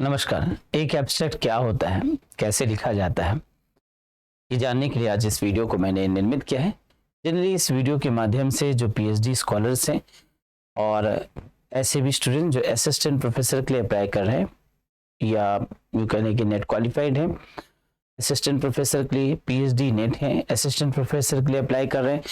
नमस्कार। एक एब्स्ट्रैक्ट क्या होता है, कैसे लिखा जाता है, ये जानने के लिए आज इस वीडियो को मैंने निर्मित किया है। जनरली इस वीडियो के माध्यम से जो पीएचडी स्कॉलर्स हैं और ऐसे भी स्टूडेंट जो असिस्टेंट प्रोफेसर के लिए अप्लाई कर रहे हैं या यूँ कहने की नेट क्वालिफाइड हैं, असिस्टेंट प्रोफेसर के लिए पीएचडी नेट है, असिस्टेंट प्रोफेसर के लिए अप्लाई कर रहे हैं,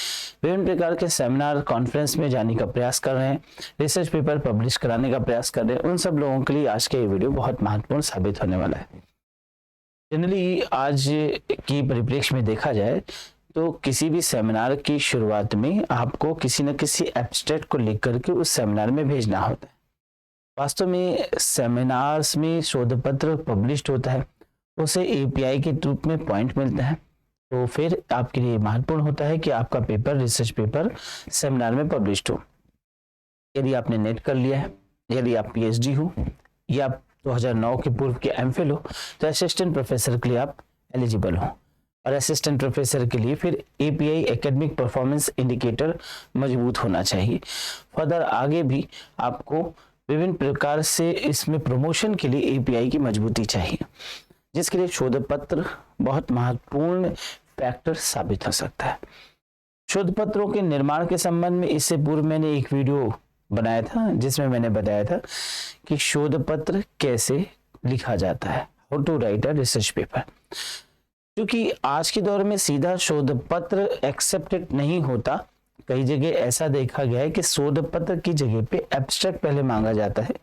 विभिन्न प्रकार के सेमिनार कॉन्फ्रेंस में जाने का प्रयास कर रहे हैं, रिसर्च पेपर पब्लिश कराने का प्रयास कर रहे हैं, उन सब लोगों के लिए आज का ये वीडियो बहुत महत्वपूर्ण साबित होने वाला है। जनरली आज की परिप्रेक्ष्य में देखा जाए तो किसी भी सेमिनार की शुरुआत में आपको किसी न किसी एब्स्ट्रैक्ट को लिख करके उस सेमिनार में भेजना होता है। वास्तव में सेमिनार्स में शोध पत्र पब्लिश होता है, उसे एपीआई के रूप में पॉइंट मिलता है, तो फिर आपके लिए महत्वपूर्ण होता है कि आपका पेपर रिसर्च पेपर सेमिनार में पब्लिश हो। यदि आपने नेट कर लिया है, यदि आप पीएचडी हो या 2009 के पूर्व के एमफिल हो, तो असिस्टेंट प्रोफेसर के लिए आप एलिजिबल हो और असिस्टेंट प्रोफेसर के लिए फिर एपीआई एकेडमिक परफॉर्मेंस इंडिकेटर मजबूत होना चाहिए। फर्दर आगे भी आपको विभिन्न प्रकार से इसमें प्रमोशन के लिए एपीआई की मजबूती चाहिए, जिसके लिए शोध पत्र बहुत महत्वपूर्ण फैक्टर साबित हो सकता है। शोध पत्रों के निर्माण के संबंध में इससे पूर्व मैंने एक वीडियो बनाया था जिसमें मैंने बताया था कि शोध पत्र कैसे लिखा जाता है, how to write a research paper. क्योंकि आज के दौर में सीधा शोध पत्र एक्सेप्टेड नहीं होता, कई जगह ऐसा देखा गया है कि शोध पत्र की जगह पे एब्स्ट्रैक्ट पहले मांगा जाता है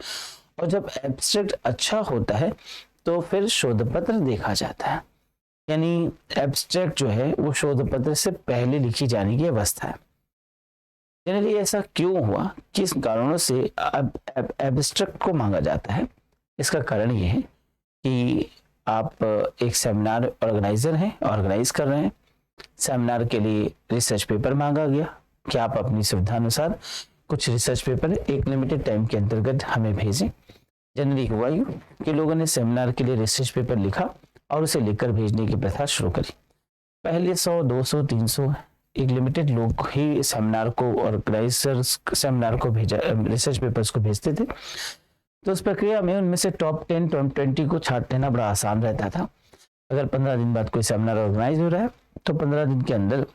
और जब एब्स्ट्रैक्ट अच्छा होता है तो फिर शोध पत्र देखा जाता है। यानी एब्स्ट्रैक्ट जो है वो शोध पत्र से पहले लिखी जाने की अवस्था है। जनरली ऐसा क्यों हुआ, किस कारणों से एब्स्ट्रैक्ट को मांगा जाता है? इसका कारण ये है कि आप एक सेमिनार ऑर्गेनाइजर हैं, ऑर्गेनाइज कर रहे हैं, सेमिनार के लिए रिसर्च पेपर मांगा गया कि आप अपनी सुविधा अनुसार कुछ रिसर्च पेपर एक लिमिटेड टाइम के अंतर्गत हमें भेजें। जनरली हुआ यूँ कि लोगों ने सेमिनार के लिए रिसर्च पेपर लिखा और उसे लिखकर भेजने की प्रथा शुरू करी। पहले 100, 200, 300 एक लिमिटेड लोग ही सेमिनार को ऑर्गेनाइजर्स सेमिनार को भेजा रिसर्च पेपर्स को भेजते थे। तो उस प्रक्रिया में उनमें से टॉप 10, टॉप 20 को छांट लेना बड़ा आसान रहता था। अगर 15 दिन बाद कोई सेमिनार ऑर्गेनाइज हो रहा है तो 15 दिन के अंदर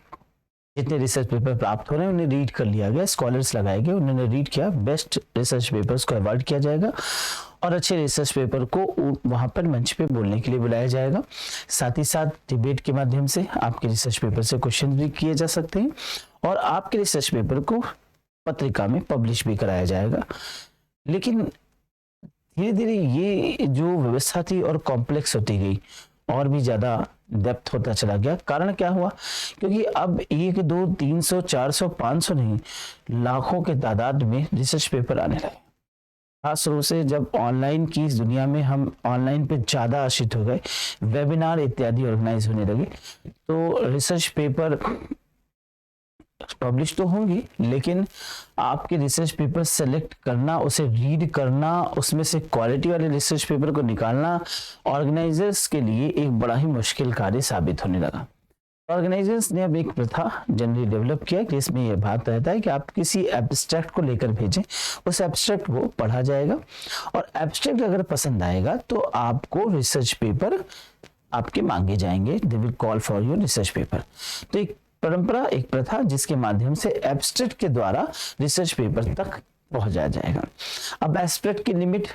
जितने रिसर्च पेपर प्राप्त हो रहे हैं उन्हें रीड कर लिया गया, स्कॉलर्स लगाए गए, उन्होंने रीड किया, बेस्ट रिसर्च पेपर्स को अवार्ड किया जाएगा और अच्छे रिसर्च पेपर को वहां पर मंच पे बोलने के लिए बुलाया जाएगा। साथ ही साथ डिबेट के माध्यम से आपके रिसर्च पेपर से क्वेश्चन भी किए जा सकते हैं और आपके रिसर्च पेपर को पत्रिका में पब्लिश भी कराया जाएगा। लेकिन धीरे धीरे ये जो व्यवस्था थी और कॉम्प्लेक्स होती गई और भी ज्यादा डेप्थ होता चला गया। कारण क्या हुआ? क्योंकि अब 1, 2, 300, 400, 500 नहीं, लाखों के तादाद में रिसर्च पेपर आने लगे। खास रूप से जब ऑनलाइन की इस दुनिया में हम ऑनलाइन पे ज्यादा आश्रित हो गए, वेबिनार इत्यादि ऑर्गेनाइज होने लगे, तो रिसर्च पेपर पब्लिश तो होंगी, लेकिन आपके रिसर्च पेपर सेलेक्ट करना, उसे रीड करना, उसमें से क्वालिटी वाले रिसर्च पेपर को निकालना ऑर्गेनाइजर्स के लिए एक बड़ा ही मुश्किल कार्य साबित होने लगा। ऑर्गेनाइजर्स ने अब एक प्रथा जनरली डेवलप किया कि इसमें यह बात रहता है कि आप किसी एब्स्ट्रैक्ट को लेकर भेजें, उस एब्स्ट्रैक्ट को पढ़ा जाएगा और एब्स्ट्रैक्ट अगर पसंद आएगा तो आपको रिसर्च पेपर आपके मांगे जाएंगे, they will call for your research paper. तो एक परंपरा, एक प्रथा जिसके माध्यम से एब्स्ट्रैक्ट के द्वारा रिसर्च पेपर तक पहुंचाया जाएगा। अब एब्स्ट्रैक्ट की लिमिट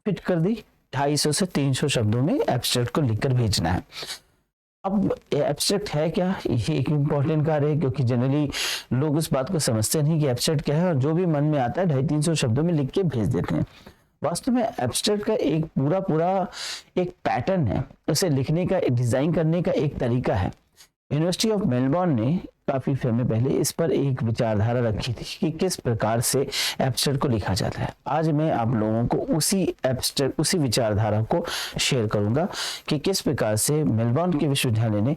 फिट कर दी, 250 से 300 शब्दों में एब्स्ट्रैक्ट को लिखकर भेजना है। अब एब्स्ट्रैक्ट है क्या, ये एक इम्पोर्टेंट कार्य है, क्योंकि जनरली लोग उस बात को समझते नहीं कि एब्स्ट्रैक्ट क्या है और जो भी मन में आता है 250-300 शब्दों में लिख के भेज देते हैं। वास्तव में एब्स्ट्रैक्ट का एक पूरा एक पैटर्न है, उसे लिखने का, डिजाइन करने का एक तरीका है। यूनिवर्सिटी ऑफ मेलबोर्न ने काफी समय पहले इस पर एक विचारधारा रखी थी कि किस प्रकार से एब्स्ट्रैक्ट को लिखा जाता है। आज मैं आप लोगों को उसी विचारधारा को शेयर करूंगा कि किस प्रकार से मेलबोर्न के विश्वविद्यालय ने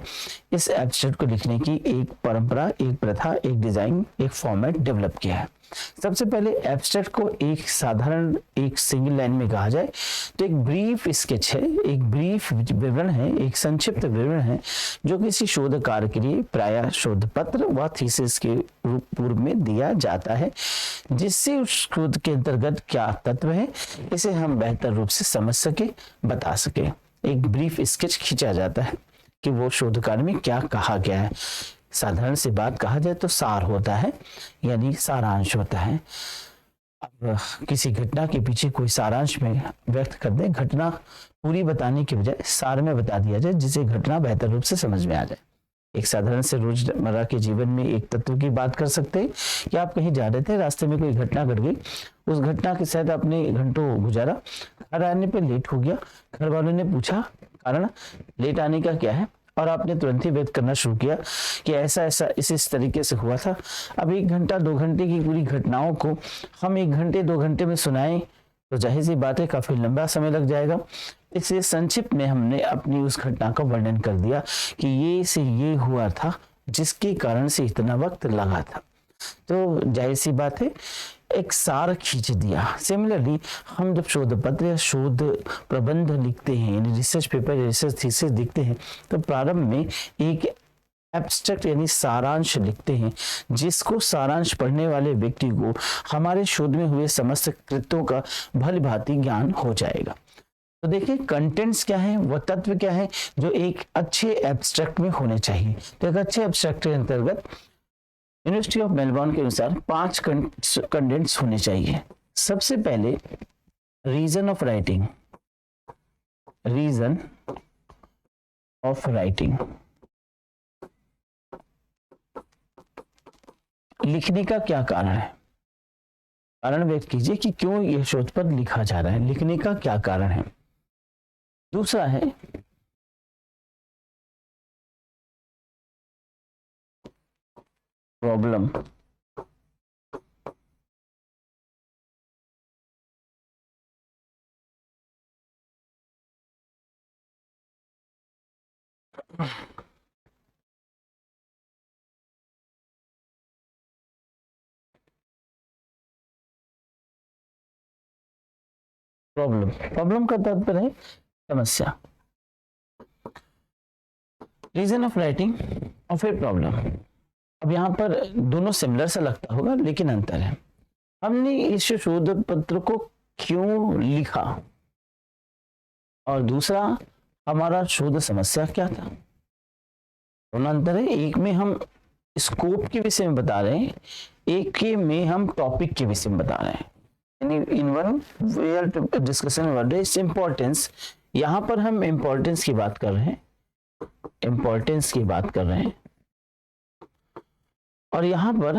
इस एब्स्ट्रैक्ट को लिखने की एक परंपरा, एक प्रथा, एक डिजाइन, एक फॉर्मेट डेवलप किया है। सबसे पहले एब्स्ट्रैक्ट को एक साधारण एक सिंगल लाइन में कहा जाए तो एक ब्रीफ स्केच है, एक ब्रीफ विवरण है, एक संक्षिप्त विवरण है जो किसी शोध कार्य के लिए प्रायः शोध पत्र व थीसिस के पूर्व में दिया जाता है, जिससे उस शोध के अंतर्गत क्या तत्व है इसे हम बेहतर रूप से समझ सके, बता सके। एक ब्रीफ स्केच खींचा जाता है कि वो शोध कार्य में क्या कहा गया है। साधारण सी बात कहा जाए तो सार होता है, यानी सारांश होता है। अब किसी घटना के पीछे कोई सारांश में व्यक्त कर दे, घटना पूरी बताने के बजाय सार में बता दिया जाए, जिससे घटना बेहतर रूप से समझ में आ जाए। एक साधारण से रोजमर्रा के जीवन में एक तत्व की बात कर सकते हैं कि आप कहीं जा रहे थे, रास्ते में कोई घटना घट गई, उस घटना के साथ आपने घंटों गुजारा, घर आने पर लेट हो गया, घर वालों ने पूछा कारण लेट आने का क्या है, और आपने तुरंत ही व्यक्त करना शुरू किया कि ऐसा ऐसा इस तरीके से हुआ था। अब 1 घंटा 2 घंटे की पूरी घटनाओं को हम 1 घंटे 2 घंटे में सुनाएं तो जाहिर सी बात है काफी लंबा समय लग जाएगा। इसलिए संक्षिप्त में हमने अपनी उस घटना का वर्णन कर दिया कि ये से ये हुआ था, जिसके कारण से इतना वक्त लगा था। तो जाहिर सी बात है एक सार खींच दिया। सिमिलरली हम जब शोध पत्र या शोध प्रबंध लिखते हैं, यानी रिसर्च पेपर या रिसर्च थीसिस लिखते हैं, तो प्रारंभ में एक एब्स्ट्रैक्ट यानी सारांश लिखते हैं, जिसको सारांश पढ़ने वाले व्यक्ति को हमारे शोध में हुए समस्त कृत्यों का भली भांति ज्ञान हो जाएगा। तो देखिए कंटेंट्स क्या है, वह तत्व क्या है जो एक अच्छे एब्स्ट्रैक्ट में होने चाहिए। तो एक अच्छे एब्स्ट्रैक्ट के अंतर्गत यूनिवर्सिटी ऑफ मेलबोर्न के अनुसार 5 कंटेंट्स होने चाहिए। सबसे पहले reason of writing, reason of writing, लिखने का क्या कारण है, कारण व्यक्त कीजिए कि क्यों यह शोध पत्र लिखा जा रहा है, लिखने का क्या कारण है। दूसरा है प्रॉब्लम, प्रॉब्लम, प्रॉब्लम का तात्पर्य है समस्या। रीजन ऑफ राइटिंग और फिर प्रॉब्लम। अब यहाँ पर दोनों सिमिलर सा लगता होगा, लेकिन अंतर है। हमने इस शोध पत्र को क्यों लिखा, और दूसरा हमारा शोध समस्या क्या था, दोनों अंतर है। एक में हम स्कोप के विषय में बता रहे हैं, एक के में हम टॉपिक के विषय में बता रहे हैं। In one we are discussion about its importance. यहाँ पर हम इंपॉर्टेंस की बात कर रहे हैं, इंपॉर्टेंस की बात कर रहे हैं, और यहाँ पर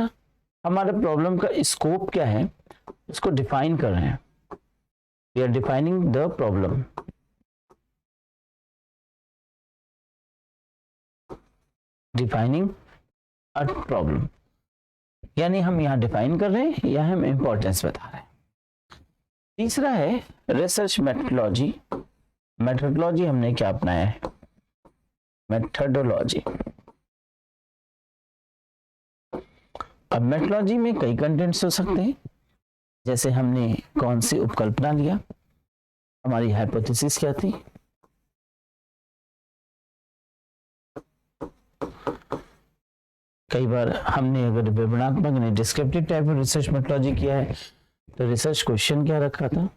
हमारे प्रॉब्लम का स्कोप क्या है इसको डिफाइन कर रहे हैं। We are defining the problem. Defining a problem, यानी हम यहाँ डिफाइन कर रहे हैं या हम इंपॉर्टेंस बता रहे हैं। तीसरा है रिसर्च मेथोडोलॉजी। मेथोडोलॉजी हमने क्या अपनाया है, मेथोडोलॉजी। अब मेथोडोलॉजी में कई कंटेंट्स हो सकते हैं, जैसे हमने कौन सी उपकल्पना लिया, हमारी हाइपोथेसिस क्या थी, कई बार हमने अगर विवरणात्मक यानी डिस्क्रिप्टिव टाइप में रिसर्च मेथोडोलॉजी किया है तो रिसर्च क्वेश्चन क्या रखा था।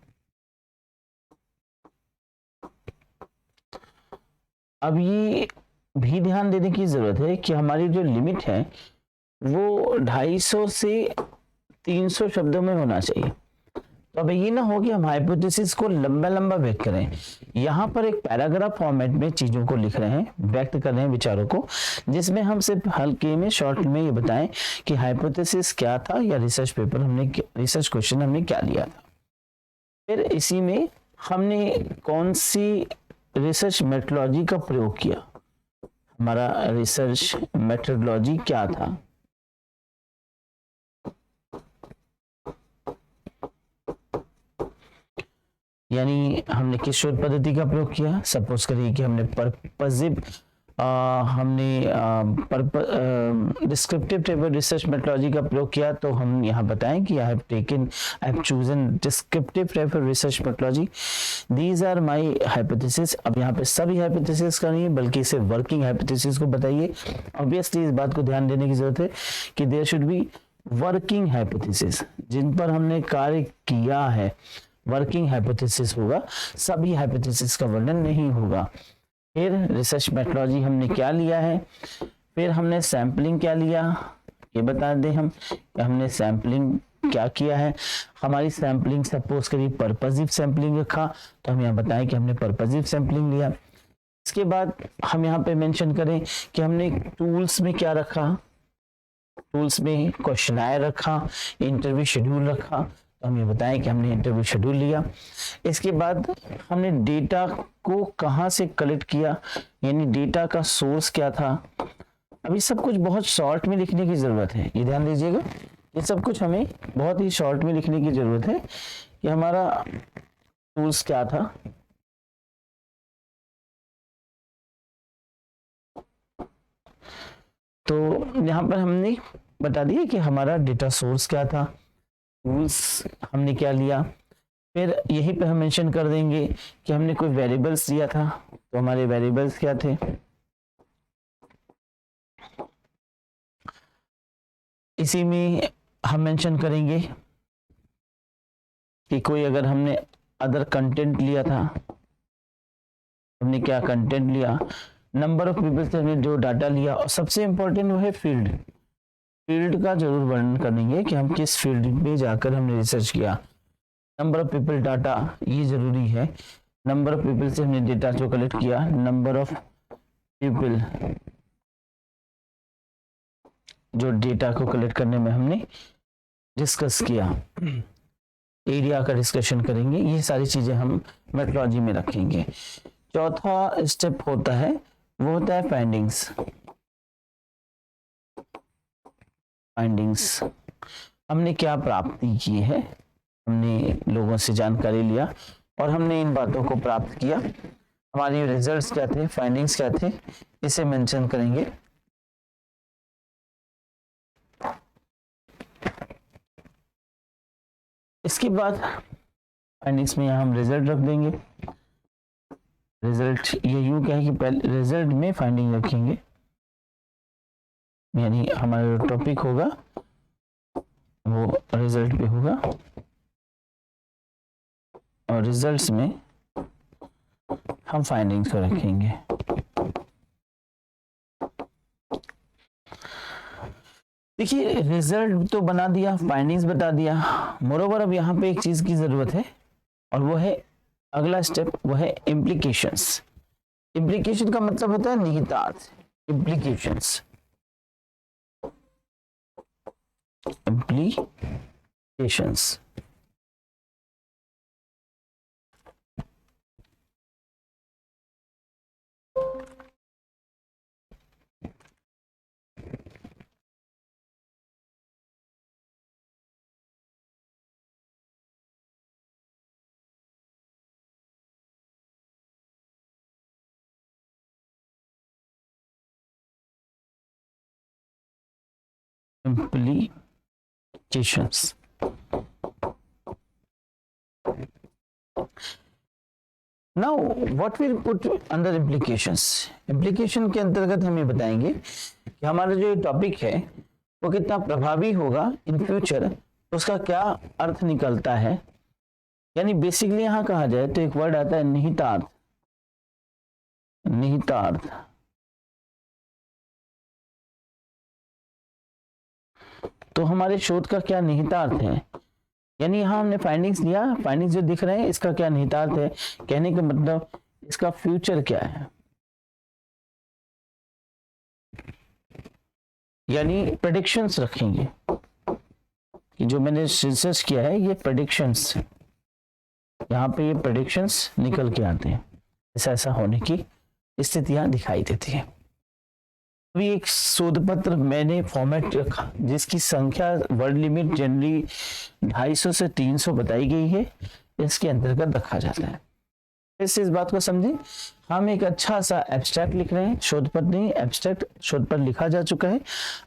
अब ये भी ध्यान देने की जरूरत है कि हमारी जो लिमिट है वो 250 से 300 शब्दों में होना चाहिए। तो अब ये ना हो कि हम हाइपोथेसिस को लंबा लंबा व्यक्त करें। यहाँ पर एक पैराग्राफ फॉर्मेट में चीजों को लिख रहे हैं, व्यक्त कर रहे हैं विचारों को, जिसमें हम सिर्फ हल्के में शॉर्ट में ये बताएं कि हाइपोथेसिस क्या था या रिसर्च पेपर हमने, रिसर्च क्वेश्चन हमने क्या लिया था। फिर इसी में हमने कौन सी रिसर्च मेथोडोलॉजी का प्रयोग किया, हमारा रिसर्च मेथोडोलॉजी क्या था। यानी हमने किस शोध पद्धति का प्रयोग किया। सपोज करिए कि हमने पर्पसिव हमने डिस्क्रिप्टिव टेबल रिसर्च मेथोडोलॉजी का प्रयोग किया, तो हम यहाँ बताएं कि I have chosen descriptive table research methodology, these are my hypothesis. अब यहाँ पे सभी हाइपोथेसिस का नहीं है, बल्कि इसे वर्किंग हाइपोथेसिस को बताइए। ऑब्वियसली इस बात को ध्यान देने की जरूरत है कि there should be working hypothesis, जिन पर हमने कार्य किया है, वर्किंग हाइपोथेसिस होगा, सभी हाइपोथेसिस का वर्णन नहीं होगा। फिर रिसर्च मेथोडोलॉजी हमने क्या लिया है, फिर हमने सैंपलिंग क्या लिया, ये बता दें हम कि हमने सैंपलिंग क्या किया है। हमारी सैंपलिंग सपोज करिए पर्पसिव सैंपलिंग रखा, तो हम यहाँ बताएं कि हमने पर्पसिव सैंपलिंग लिया। इसके बाद हम यहाँ पे मेंशन करें कि हमने टूल्स में क्या रखा, टूल्स में क्वेश्चनायर रखा, इंटरव्यू शेड्यूल रखा, तो हम ये बताएं कि हमने इंटरव्यू शेड्यूल लिया। इसके बाद हमने डेटा को कहाँ से कलेक्ट किया, यानी डेटा का सोर्स क्या था। अभी सब कुछ बहुत शॉर्ट में लिखने की जरूरत है, ये ध्यान दीजिएगा, ये सब कुछ हमें बहुत ही शॉर्ट में लिखने की जरूरत है कि हमारा टूल्स क्या था, तो यहाँ पर हमने बता दिया कि हमारा डेटा सोर्स क्या था, टूल्स हमने क्या लिया। फिर यहीं पे हम मेंशन कर देंगे कि हमने कोई वेरिएबल्स दिया था, तो हमारे वेरिएबल्स क्या थे। इसी में हम मेंशन करेंगे कि कोई अगर हमने अदर कंटेंट लिया था, हमने क्या कंटेंट लिया, नंबर ऑफ पीपल से हमने जो डाटा लिया, और सबसे इंपॉर्टेंट वो है फील्ड, फील्ड का जरूर वर्णन करेंगे कि हम किस फील्ड में जाकर हमने रिसर्च किया। नंबर ऑफ पीपल डाटा ये जरूरी है, नंबर ऑफ पीपल से हमने डेटा जो कलेक्ट किया, नंबर ऑफ पीपल जो डेटा को कलेक्ट करने में हमने डिस्कस किया, एरिया का डिस्कशन करेंगे, ये सारी चीजें हम मेथोडोलॉजी में रखेंगे। चौथा स्टेप होता है, वो होता है फाइंडिंग्स। फाइंडिंग्स हमने क्या प्राप्ति की है, हमने लोगों से जानकारी लिया और हमने इन बातों को प्राप्त किया, हमारे रिजल्ट्स क्या थे, फाइंडिंग्स क्या थे, इसे मेंशन करेंगे। इसके बाद फाइंडिंग्स में यहाँ हम रिजल्ट रख देंगे। रिजल्ट ये यूं क्या है कि पहले रिजल्ट में फाइंडिंग रखेंगे, यानी हमारा जो टॉपिक होगा वो रिजल्ट पे होगा और रिजल्ट्स में हम फाइंडिंग्स को रखेंगे। देखिए रिजल्ट तो बना दिया, फाइंडिंग्स बता दिया, मोरोवर अब यहाँ पे एक चीज की जरूरत है और वो है अगला स्टेप, वो है इम्प्लीकेशंस। इम्प्लीकेशन का मतलब होता है निहितार्थ, implications, implications. Implications. Now, what we'll put under implications? Implication के अंतर्गत हम ये बताएंगे कि हमारा जो टॉपिक है वो कितना प्रभावी होगा इन फ्यूचर, उसका क्या अर्थ निकलता है। यानी बेसिकली यहाँ कहा जाए तो एक वर्ड आता है निहितार्थ। निहितार्थ तो हमारे शोध का क्या निहितार्थ है, यानी यहाँ हमने फाइंडिंग्स लिया, फाइंडिंग्स जो दिख रहे हैं इसका क्या निहितार्थ है, कहने का मतलब इसका फ्यूचर क्या है। यानी प्रेडिक्शंस रखेंगे कि जो मैंने रिसर्च किया है ये प्रेडिक्शंस, यहाँ पे ये प्रेडिक्शंस निकल के आते हैं, ऐसा ऐसा होने की स्थितियां दिखाई देती है। अभी एक शोध पत्र मैंने फॉर्मेट रखा जिसकी संख्या वर्ड लिमिट जनरली 250 से 300 बताई गई है, इसके अंतर्गत रखा जाता है। फिर से इस बात को समझें, हम एक अच्छा सा एब्स्ट्रैक्ट लिख रहे हैं, शोध पत्र नहीं, एब्स्ट्रैक्ट शोध पत्र लिखा जा चुका है।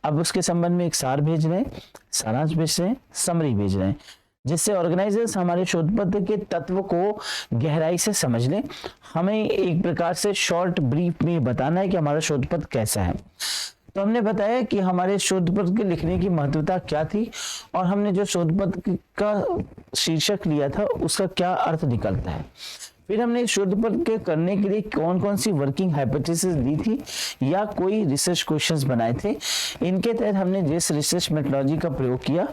अब उसके संबंध में एक सार भेज रहे हैं, सारांश भेज रहे हैं, समरी भेज रहे हैं, जिससे ऑर्गेनाइजर्स हमारे शोध पत्र के तत्व को गहराई से समझ लें। हमें एक प्रकार से शॉर्ट ब्रीफ में बताना है कि हमारा शोध पत्र कैसा है। तो हमने बताया कि हमारे शोध पत्र के लिखने की महत्वता क्या थी, और हमने जो शोध पत्र का शीर्षक लिया था उसका क्या अर्थ निकलता है। फिर हमने शोध पत्र के करने के लिए कौन कौन सी वर्किंग हाइपोथेसिस दी थी या कोई रिसर्च क्वेश्चंस बनाए थे। इनके तहत हमने जिस रिसर्च मेथोडोलॉजी का प्रयोग किया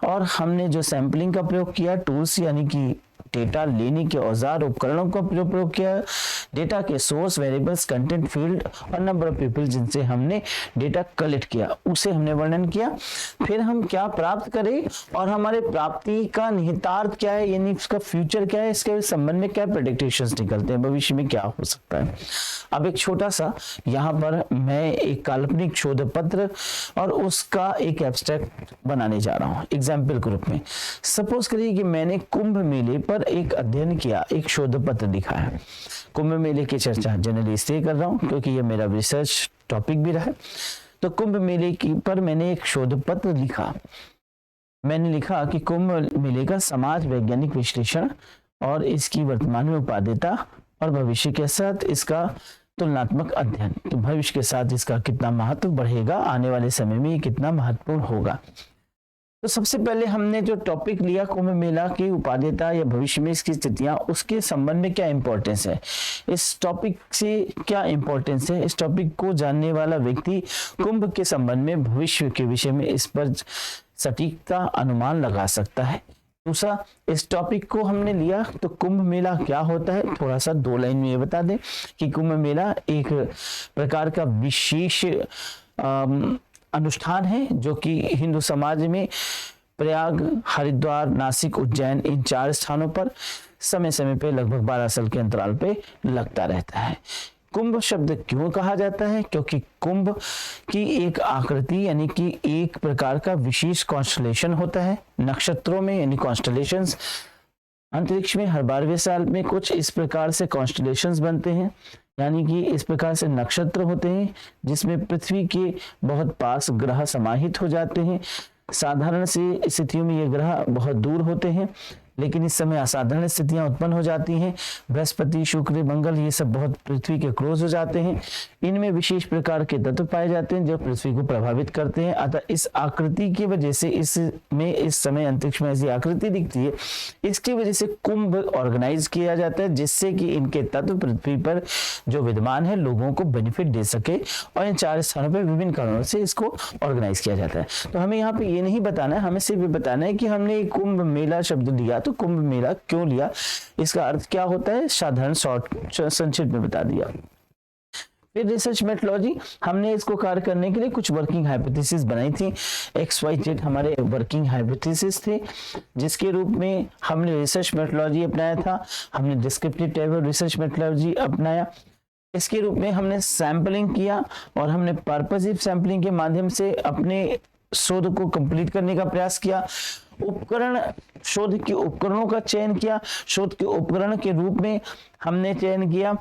और हमने जो सैंपलिंग का प्रयोग किया, टूल्स यानी कि डेटा लेने के औजार उपकरणों का प्रयोग किया, डेटा के सोर्स, वेरिएबल्स, कंटेंट, फील्ड और नंबर ऑफ पीपल जिनसे हमने डेटा कलेक्ट किया उसे हमने वर्णन किया। फिर हम क्या प्राप्त करें और हमारे प्राप्ति का निहितार्थ क्या है, यानी उसका फ्यूचर क्या है, इसके संबंध में क्या प्रेडिक्शंस निकलते हैं, भविष्य में क्या हो सकता है। अब एक छोटा सा यहाँ पर मैं एक काल्पनिक शोध पत्र और उसका एक एब्स्ट्रैक्ट बनाने जा रहा हूँ एग्जाम्पल के रूप में। सपोज करिए कि मैंने कुंभ मेले पर एक अध्ययन किया, एक शोध पत्र लिखा है। कुंभ मेले की चर्चा जनरली इसलिए कर रहा हूं क्योंकि ये मेरा रिसर्च टॉपिक भी रहा है। तो कुंभ मेले की पर मैंने एक शोध पत्र लिखा। मैंने लिखा कि कुंभ मेले का समाज वैज्ञानिक विश्लेषण और इसकी वर्तमान में उपादेयता और भविष्य के साथ इसका तुलनात्मक अध्ययन, तो भविष्य के साथ इसका कितना महत्व बढ़ेगा, आने वाले समय में ये कितना महत्वपूर्ण होगा। तो सबसे पहले हमने जो टॉपिक लिया कुंभ मेला की उपादेयता या भविष्य में इसकी स्थितियां, उसके संबंध में क्या इंपॉर्टेंस है, इस टॉपिक से क्या इंपॉर्टेंस है, इस टॉपिक को जानने वाला व्यक्ति कुंभ के संबंध में भविष्य के विषय में इस पर सटीकता अनुमान लगा सकता है। दूसरा, इस टॉपिक को हमने लिया तो कुंभ मेला क्या होता है, थोड़ा सा 2 लाइन में ये बता दें कि कुंभ मेला एक प्रकार का विशेष अनुष्ठान है जो कि हिंदू समाज में प्रयाग, हरिद्वार, नासिक, उज्जैन इन 4 स्थानों पर समय समय पे लगभग 12 साल के अंतराल पे लगता रहता है। कुंभ शब्द क्यों कहा जाता है, क्योंकि कुंभ की एक आकृति यानी कि एक प्रकार का विशेष कॉन्स्टलेशन होता है नक्षत्रों में, यानी कॉन्स्टलेशंस। अंतरिक्ष में हर 12वें साल में कुछ इस प्रकार से कॉन्स्टलेशंस बनते हैं, यानी कि इस प्रकार से नक्षत्र होते हैं जिसमें पृथ्वी के बहुत पास ग्रह समाहित हो जाते हैं। साधारण सी स्थितियों में ये ग्रह बहुत दूर होते हैं, लेकिन इस समय असाधारण स्थितियां उत्पन्न हो जाती हैं। बृहस्पति, शुक्र, मंगल ये सब बहुत पृथ्वी के क्लोज हो जाते हैं। इनमें विशेष प्रकार के तत्व पाए जाते हैं जो पृथ्वी को प्रभावित करते हैं। अतः इस आकृति की वजह से इसमें इस समय अंतरिक्ष में ऐसी आकृति दिखती है, इसकी वजह से कुंभ ऑर्गेनाइज किया जाता है जिससे कि इनके तत्व पृथ्वी पर जो विद्यमान है लोगों को बेनिफिट दे सके, और इन 4 स्थानों पर विभिन्न कारणों से इसको ऑर्गेनाइज किया जाता है। तो हमें यहाँ पे ये नहीं बताना है, हमें सिर्फ बताना है कि हमने कुंभ मेला शब्द लिया तो कुंभ मेला क्यों लिया, इसका अर्थ क्या होता है, साधारण शॉर्ट संक्षिप्त में बता दिया। फिर रिसर्च मेथोडोलॉजी, हमने इसको कार्य करने के लिए कुछ वर्किंग हाइपोथेसिस बनाई थी। XYZ हमारे वर्किंग हाइपोथेसिस थे जिसके रूप में हमने रिसर्च मेथोडोलॉजी अपनाया था। हमने डिस्क्रिप्टिव टेबल रिसर्च मेथोडोलॉजी अपनाया। इसके रूप में हमने सैंपलिंग किया और हमने पर्पसिव सैंपलिंग के माध्यम से अपने शोध को कंप्लीट करने का प्रयास किया। उपकरण, शोध के उपकरणों का चयन किया। शोध के उपकरण के रूप में हमने चयन किया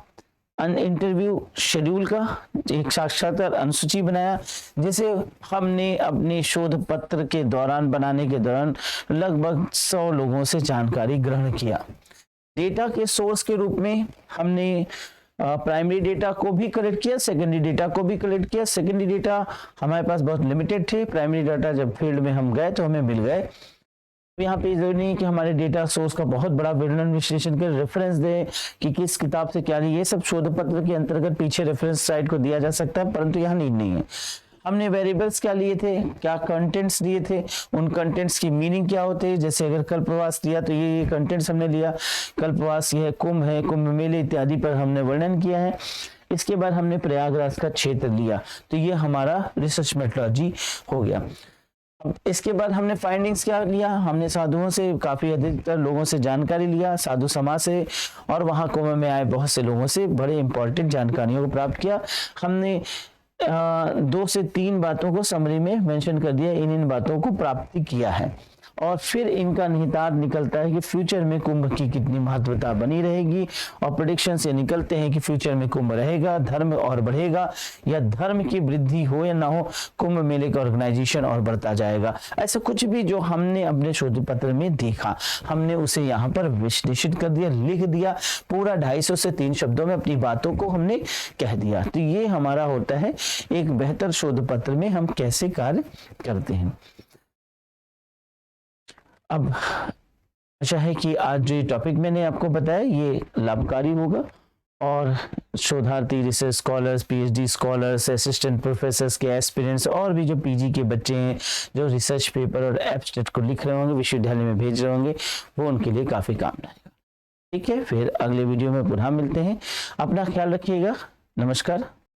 इंटरव्यू शेड्यूल का, एक साक्षात्कार अनुसूची बनाया जिसे हमने अपने शोध पत्र के दौरान बनाने के दौरान लगभग 100 लोगों से जानकारी ग्रहण किया। डेटा के सोर्स के रूप में हमने प्राइमरी डेटा को भी कलेक्ट किया, सेकेंडरी डेटा को भी कलेक्ट किया। सेकेंडरी डेटा हमारे पास बहुत लिमिटेड थे, प्राइमरी डेटा जब फील्ड में हम गए तो हमें मिल गए। यहाँ पे जरूरी नहीं कि हमारे डेटा सोर्स का बहुत बड़ा वर्णन विश्लेषण कर रेफरेंस दे कि किस किताब से क्या लिया, ये सब शोध पत्र के अंतर्गत पीछे रेफरेंस साइट को दिया जा सकता है, परंतु यहाँ नीड नहीं है। हमने वेरिएबल्स क्या लिए थे, क्या कंटेंट्स लिए थे, उन कंटेंट्स की मीनिंग क्या होते हैं। जैसे अगर कल्पवास लिया तो ये कंटेंट्स हमने लिया, कल्पवास ये है, कुंभ मेले इत्यादि पर हमने वर्णन किया है। इसके बाद हमने प्रयागराज का क्षेत्र लिया, तो ये हमारा रिसर्च मेथोडोलॉजी हो गया। इसके बाद हमने फाइंडिंग्स क्या लिया, हमने साधुओं से, काफी अधिकतर लोगों से जानकारी लिया, साधु समाज से, और वहां कुंभ में आए बहुत से लोगों से बड़े इंपॉर्टेंट जानकारियों को प्राप्त किया। हमने 2 से 3 बातों को समरी में मेंशन कर दिया, इन बातों को प्राप्त किया है। और फिर इनका निहितार्थ निकलता है कि फ्यूचर में कुंभ की कितनी महत्वता बनी रहेगी, और प्रेडिक्शन से निकलते हैं कि फ्यूचर में कुंभ रहेगा, धर्म और बढ़ेगा, या धर्म की वृद्धि हो या ना हो, कुंभ मेले का ऑर्गेनाइजेशन और बढ़ता जाएगा। ऐसा कुछ भी जो हमने अपने शोध पत्र में देखा, हमने उसे यहाँ पर विश्लेषित कर दिया, लिख दिया, पूरा 250 से 3 शब्दों में अपनी बातों को हमने कह दिया। तो ये हमारा होता है एक बेहतर शोध पत्र में हम कैसे कार्य करते हैं। अब आशा है कि आज जो टॉपिक मैंने आपको बताया ये लाभकारी होगा, और शोधार्थी, research scholars, PhD scholars, assistant professors के एस्पिरेंट्स और भी जो पीजी के बच्चे हैं जो रिसर्च पेपर और एब्स्ट्रैक्ट को लिख रहे होंगे, विश्वविद्यालय में भेज रहे होंगे, वो उनके लिए काफ़ी काम रहेगा। ठीक है, फिर अगले वीडियो में पुनः मिलते हैं। अपना ख्याल रखिएगा। नमस्कार।